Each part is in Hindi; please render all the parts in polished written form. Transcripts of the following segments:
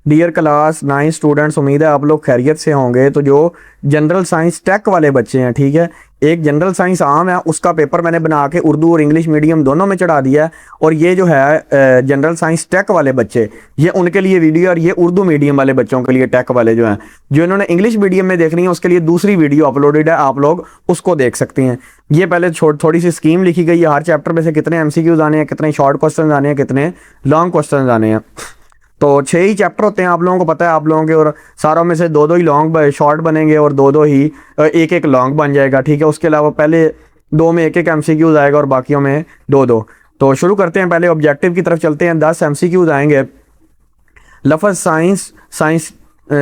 डियर क्लास 9 स्टूडेंट्स, उम्मीद है आप लोग खैरियत से होंगे। तो जो जनरल साइंस टेक वाले बच्चे हैं, ठीक है, एक जनरल साइंस आम है, उसका पेपर मैंने बना के उर्दू और इंग्लिश मीडियम दोनों में चढ़ा दिया है। और ये जो है जनरल साइंस टेक वाले बच्चे, ये उनके लिए वीडियो, और ये उर्दू मीडियम वाले बच्चों के लिए टेक वाले जो हैं, जो इन्होंने इंग्लिश मीडियम में देखनी है उसके लिए दूसरी वीडियो अपलोडेड है, आप लोग उसको देख सकते हैं। ये पहले थोड़ी सी स्कीम लिखी गई है, हर चैप्टर में से कितने एमसीक्यूज आने हैं, कितने शॉर्ट क्वेश्चन आने हैं, कितने लॉन्ग क्वेश्चन आने हैं। तो 6 ही चैप्टर होते हैं, आप लोगों को पता है, आप लोगों के, और सारों में से 2-2 ही लॉन्ग शॉर्ट बनेंगे और 2-2 ही एक लॉन्ग बन जाएगा, ठीक है। उसके अलावा पहले 2 में एक एमसीक्यूज आएगा और बाकियों में 2-2। तो शुरू करते हैं, पहले ऑब्जेक्टिव की तरफ चलते हैं। 10 एमसीक्यूज आएंगे। लफ्ज़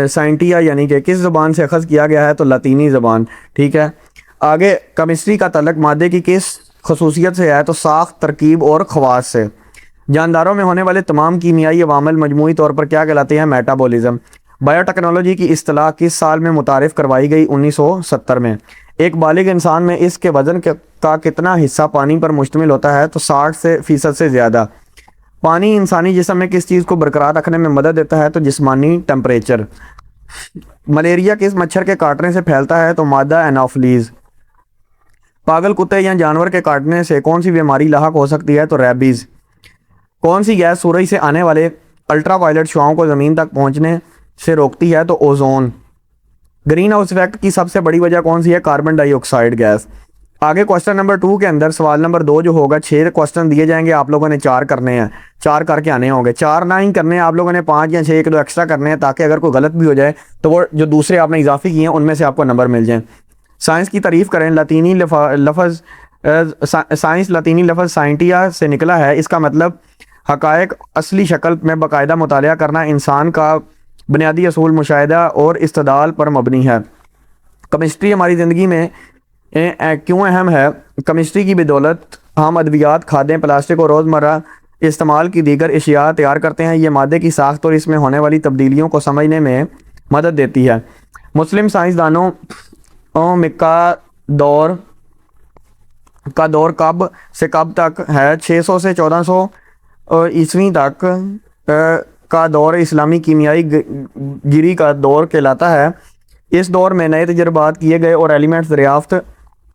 साइंटिया यानी कि किस ज़बान से अखज़ किया गया है, तो लतीनी ज़बान, ठीक है। आगे केमिस्ट्री का तल्लुक़ मादे की किस खसूसियत से है, तो साख्त, तरकीब और ख़वास से। जानदारों में होने वाले तमाम कीमियाई अवामिल मजमूई तौर पर क्या कहलाते हैं, मेटाबॉलिज्म। बायोटेक्नोलॉजी की इस्तिलाह किस साल में मुतारिफ़ करवाई गई, 1970 में। एक बालिग इंसान में इसके वज़न का कितना हिस्सा पानी पर मुश्तमिल होता है, तो 60% से ज़्यादा। पानी इंसानी जिस्म में किस चीज़ को बरकरार रखने में मदद देता है, तो जिस्मानी टेम्परेचर। मलेरिया किस मच्छर के काटने से फैलता है, तो मादा एनाफिलीज़। पागल कुत्ते या जानवर के काटने से कौन सी बीमारी लाहक हो सकती है, तो रेबीज़। कौन सी गैस सूरज से आने वाले अल्ट्रावायलेट शुआओं को ज़मीन तक पहुंचने से रोकती है, तो ओजोन। ग्रीन हाउस इफेक्ट की सबसे बड़ी वजह कौन सी है, कार्बन डाइऑक्साइड गैस। आगे क्वेश्चन नंबर 2 के अंदर सवाल नंबर 2 जो होगा, 6 क्वेश्चन दिए जाएंगे, आप लोगों ने 4 करने हैं, 4 करके आने होंगे। 4 ना ही करने हैं, आप लोगों ने 5 या 6 1-2 एक्स्ट्रा करने हैं, ताकि अगर कोई गलत भी हो जाए तो वो जो दूसरे आपने इजाफी किए हैं उनमें से आपको नंबर मिल जाए। साइंस की तारीफ़ करें। लतीनी लफ्ज़ साइंस लतीनी लफ्ज़ साइंटिया से निकला है, इसका मतलब हक़ाइक़ असली शक्ल में बाकायदा मुतालिया करना इंसान का बुनियादी असूल मुशाहिदा और इस्तदलाल पर मबनी है। केमिस्ट्री हमारी ज़िंदगी में क्यों अहम है, केमिस्ट्री की बदौलत हम अद्वियात, खादें, प्लास्टिक और रोज़मर्रा इस्तेमाल की दीगर अशिया तैयार करते हैं। ये मादे की साख्त और इसमें होने वाली तब्दीलियों को समझने में मदद देती है। मुस्लिम साइंसदानों का दौर कब से कब तक है, 600 से 1400 ईस्वी तक का दौर इस्लामी कीमियाई गिरी का दौर कहलाता है। इस दौर में नए तजर्बात किए गए और एलिमेंट्स दरियाफ्त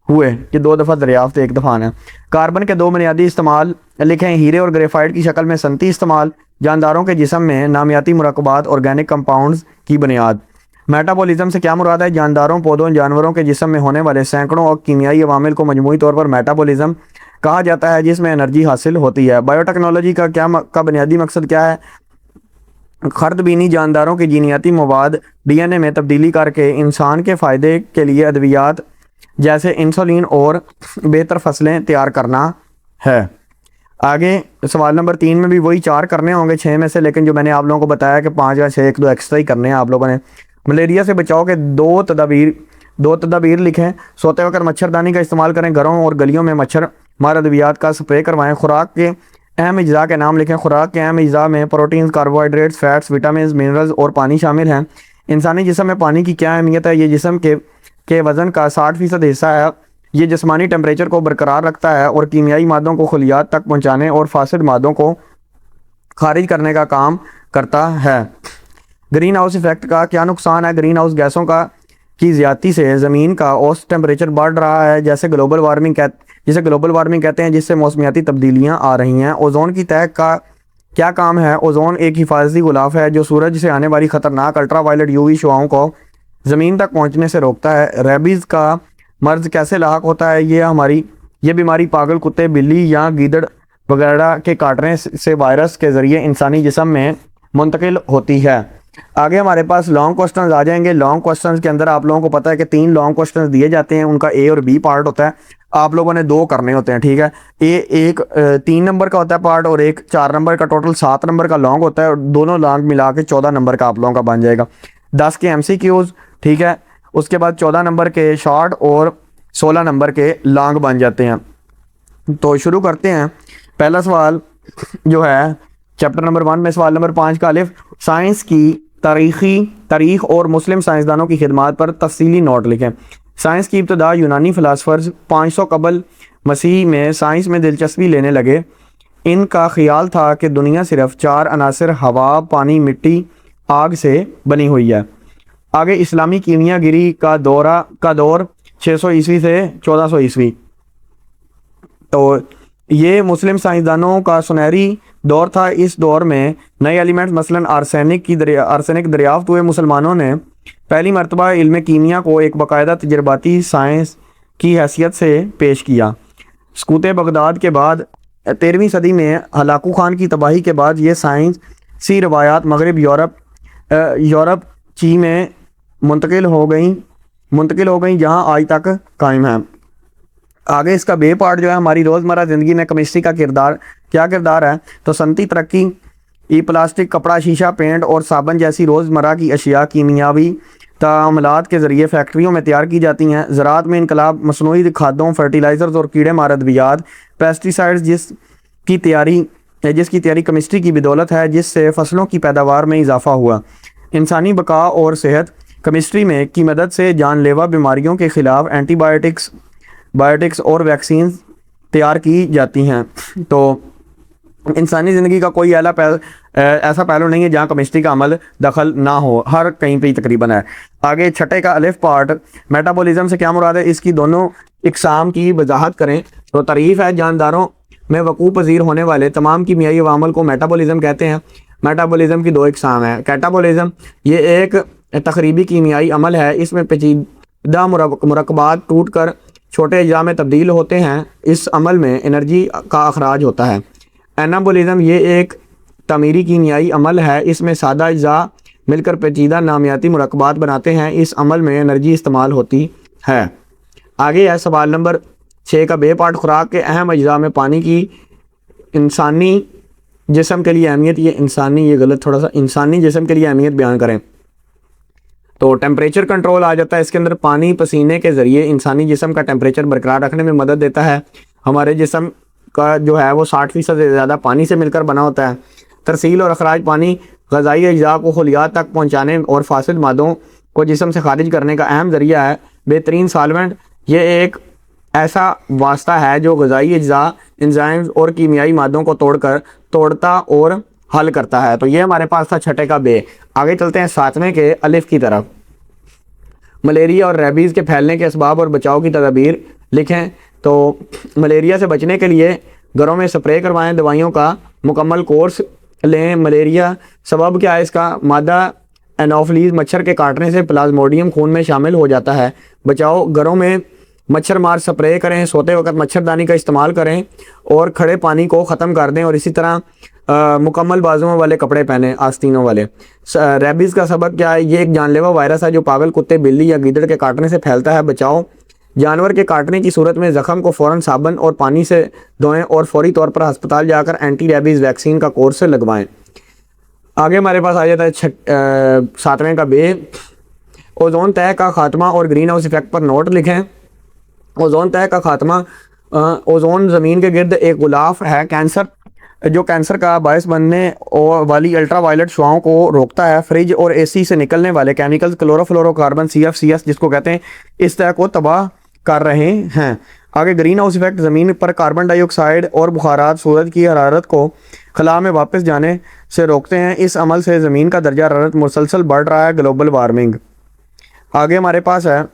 हुए, कि 2 दफ़ा दरियाफ्त, 1 दफ़ा है। कार्बन के 2 बुनियादी इस्तेमाल लिखे, हीरे और ग्रेफाइट की शक्ल में सनती इस्तेमाल। जानदारों के जिस्म में नामियाती मुरक्कबात, ऑर्गेनिक कंपाउंड्स की बुनियाद। मेटाबॉलिज्म से क्या मुराद है, जानदारों, पौधों, जानवरों के जिस्म में होने वाले सैकड़ों और कीमियाई अवामिल को मजमूई तौर पर मेटाबॉलिज्म कहा जाता है, जिसमें एनर्जी हासिल होती है। बायोटेक्नोलॉजी का बुनियादी मकसद क्या है, खर्दबीनी जानदारों के जीनियाती मवाद डीएनए में तब्दीली करके इंसान के फ़ायदे के लिए अद्वियात जैसे इंसुलिन और बेहतर फसलें तैयार करना है। आगे सवाल नंबर 3 में भी वही 4 करने होंगे 6 में से, लेकिन जो मैंने आप लोगों को बताया कि 5 या 6 1-2 एक्स्ट्रा ही करने हैं आप लोगों ने। मलेरिया से बचाव के 2 तदाबीर लिखें। सोते वक्त मच्छरदानी का इस्तेमाल करें। घरों और गलियों में मच्छर मार अद्वियात का स्प्रे करवाएं। खुराक के अहम अज्जा के नाम लिखें। खुराक के अहम अज्जा में protein, carbohydrates, fats, vitamin, minerals और पानी शामिल हैं। इंसानी जिस्म में पानी की क्या अहमियत है, ये जिस्म के वज़न का 60% हिस्सा है। ये जिस्मानी टेम्परेचर को बरकरार रखता है और कीमियाई मादों को खलियात तक पहुँचाने और फासिद मादों को खारिज करने का काम करता है। ग्रीन हाउस इफेक्ट का क्या नुकसान है, ग्रीन हाउस गैसों की ज़्यादती से ज़मीन का औसत टेम्परेचर बढ़ रहा है, जिसे ग्लोबल वार्मिंग कहते हैं, जिससे मौसमियाती तब्दीलियां आ रही हैं। ओजोन की तह का क्या काम है, ओजोन एक हिफाजती गुलाफ है जो सूरज से आने वाली ख़तरनाक अल्ट्रावायलेट यूवी शुआओं को ज़मीन तक पहुंचने से रोकता है। रेबीज़ का मर्ज़ कैसे लाहक होता है, ये बीमारी पागल कुत्ते, बिल्ली या गीदड़ वगैरह के काटने से वायरस के ज़रिए इंसानी जिस्म में मुंतकिल होती है। आगे हमारे पास लॉन्ग क्वेश्चंस आ जाएंगे। लॉन्ग क्वेश्चंस के अंदर आप लोगों को पता है कि 3 लॉन्ग क्वेश्चंस दिए जाते हैं, उनका ए और बी पार्ट होता है। आप लोगों ने 2 करने होते हैं, ठीक है। एक 3 नंबर का होता है पार्ट और एक 4 नंबर का, टोटल 7 नंबर का लॉन्ग होता है, और दोनों लॉन्ग मिला के 14 नंबर का आप लोगों का बन जाएगा। 10 के MCQs, ठीक है। उसके बाद 14 नंबर के शॉर्ट और 16 नंबर के लॉन्ग बन जाते हैं। तो शुरू करते हैं। पहला सवाल जो है चैप्टर नंबर 1 में सवाल नंबर 5 का अलिफ, साइंस की तारीख और मुस्लिम साइंसदानों की खिदमात पर तफसीली नोट लिखें। साइंस की इब्तदा यूनानी फ़िलासफ़र्स 500 कबल मसीह में साइंस में दिलचस्पी लेने लगे। इनका ख्याल था कि दुनिया सिर्फ 4 अनासर हवा, पानी, मिट्टी, आग से बनी हुई है। आगे इस्लामी कीमियागिरी का दौर 600 ईस्वी से 1400 ईस्वी। तो ये मुस्लिम साइंसदानों का सुनहरी दौर था। इस दौर में नए एलिमेंट्स मसलन आर्सेनिक दरियाफ्त हुए। मुसलमानों ने पहली मरतबा इल्म कीमिया को एक बाकायदा तजर्बाती साइंस की हैसियत से पेश किया। सकूत बगदाद के बाद 13वीं सदी में हलाकू खान की तबाही के बाद ये साइंसी रवायात मगरब यूरोप चीन में मुंतकिल हो गई जहाँ आज तक कायम है। आगे इसका बे पार्ट जो है हमारी रोज़मर्रा ज़िंदगी में केमिस्ट्री का क्या किरदार है। तो सनती तरक्की, ई प्लास्टिक, कपड़ा, शीशा, पेंट और साबन जैसी रोज़मर्रा की अशिया कीमियावी तामलात के ज़रिए फैक्ट्रियों में तैयार की जाती हैं। ज़राअत में इनकलाब, मसनूई खादों, फर्टिलाइज़र्स और कीड़े मार अद्वियात, पेस्टिसाइड्स जिसकी तैयारी केमिस्ट्री की बदौलत है, जिससे फसलों की पैदावार में इजाफा हुआ। इंसानी बका और सेहत केमिस्ट्री में की मदद से जानलेवा बीमारियों के ख़िलाफ़ बायोटिक्स और वैक्सीन तैयार की जाती हैं। तो इंसानी ज़िंदगी का कोई ऐसा पहलू नहीं है जहाँ केमिस्ट्री का अमल दखल ना हो, हर कहीं पे तकरीबन है। आगे छठे का अलिफ पार्ट, मेटाबॉलिज्म से क्या मुराद है, इसकी दोनों इकसाम की वजाहत करें। तो तारीफ़ है, जानदारों में वकूफ़ पज़ीर होने वाले तमाम कीमियाई अवामल को मेटाबॉलिज्म कहते हैं। मेटाबॉलिज्म की दो इकसाम है। कैटाबॉलिज्म ये एक तकरीबी कीमियाई अमल है। इसमें पेचीदा मुरक्बात टूट कर छोटे अज्जा में तब्दील होते हैं। इस अमल में एनर्जी का अखराज होता है। एनाबॉलिज्म ये एक तमीरी कीमियाई अमल है। इसमें सादा अज्जा मिलकर पेचीदा नामियाती मुरक्बात बनाते हैं। इस अमल में एनर्जी इस्तेमाल होती है। आगे है सवाल नंबर 6 का बे पार्ट, खुराक के अहम अज्जा में पानी की इंसानी जिस्म के लिए अहमियत। ये गलत, थोड़ा सा इंसानी जिस्म के लिए अहमियत बयान करें। तो टेम्परेचर कंट्रोल आ जाता है इसके अंदर। पानी पसीने के ज़रिए इंसानी जिस्म का टेम्परेचर बरकरार रखने में मदद देता है। हमारे जिस्म का जो है वो 60% से ज़्यादा पानी से मिलकर बना होता है। तरसील और अखराज पानी ग़ज़ाई अज्जा को खुलियात तक पहुँचाने और फासिल मादों को जिस्म से खारिज करने का अहम ज़रिया है। बेहतरीन साल्वेंट ये एक ऐसा वास्ता है जो ग़ज़ाई अज्जा, एंजाइम्स और कीमियाई मादों को तोड़ता और हल करता है। तो ये हमारे पास था छठे का बे। आगे चलते हैं 7वें के अलिफ की तरफ। मलेरिया और रेबीज़ के फैलने के असबाब और बचाव की तदाबीर लिखें। तो मलेरिया से बचने के लिए घरों में स्प्रे करवाएं, दवाइयों का मुकम्मल कोर्स लें। मलेरिया सबब क्या है इसका, मादा एनोफिलीज मच्छर के काटने से प्लाज्मोडियम खून में शामिल हो जाता है। बचाओ, घरों में मच्छर मार स्प्रे करें, सोते वक्त मच्छरदानी का इस्तेमाल करें और खड़े पानी को ख़त्म कर दें। और इसी तरह मुकम्मल बाजुओं वाले कपड़े पहने, आस्तीनों वाले। रेबीज़ का सबक क्या है, ये एक जानलेवा वायरस है जो पागल कुत्ते, बिल्ली या गीदड़ के काटने से फैलता है। बचाओ, जानवर के काटने की सूरत में ज़ख़म को फ़ौरन साबुन और पानी से धोएं और फौरी तौर पर अस्पताल जाकर एंटी रेबीज़ वैक्सीन का कोर्स लगवाएं। आगे हमारे पास आ जाता है 7वें का बे, ओजोन तह का खात्मा और ग्रीन हाउस इफेक्ट पर नोट लिखें। ओजोन तह का खात्मा, ओजोन ज़मीन के गिर्द एक गुलाफ है जो कैंसर का बायस बनने वाली अल्ट्रावायलेट शुआओं को रोकता है। फ्रिज और एसी से निकलने वाले केमिकल्स क्लोरोफ्लोरोकार्बन CFCS जिसको कहते हैं, इस तह को तबाह कर रहे हैं। आगे ग्रीन हाउस इफेक्ट, ज़मीन पर कार्बन डाइऑक्साइड और बुखारात सूरज की हरारत को खला में वापस जाने से रोकते हैं। इस अमल से ज़मीन का दर्जा हरारत मुसलसल बढ़ रहा है, ग्लोबल वार्मिंग। आगे हमारे पास है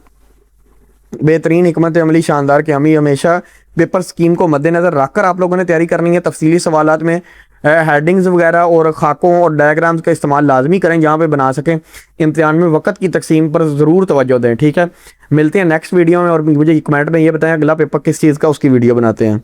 बेहतरीन हिकमत अमली शानदार कि हमें हमेशा पेपर स्कीम को मद्देनज़र रखकर आप लोगों ने तैयारी करनी है। तफसीली सवालात में हेडिंग्स वगैरह और खाकों और डायग्राम्स का इस्तेमाल लाजमी करें जहाँ पे बना सकें। इम्तिहान में वक्त की तकसीम पर ज़रूर तवज्जो दें। ठीक है, मिलते हैं नेक्स्ट वीडियो में और मुझे कमेंट में ये बताएं अगला पेपर किस चीज़ का, उसकी वीडियो बनाते हैं।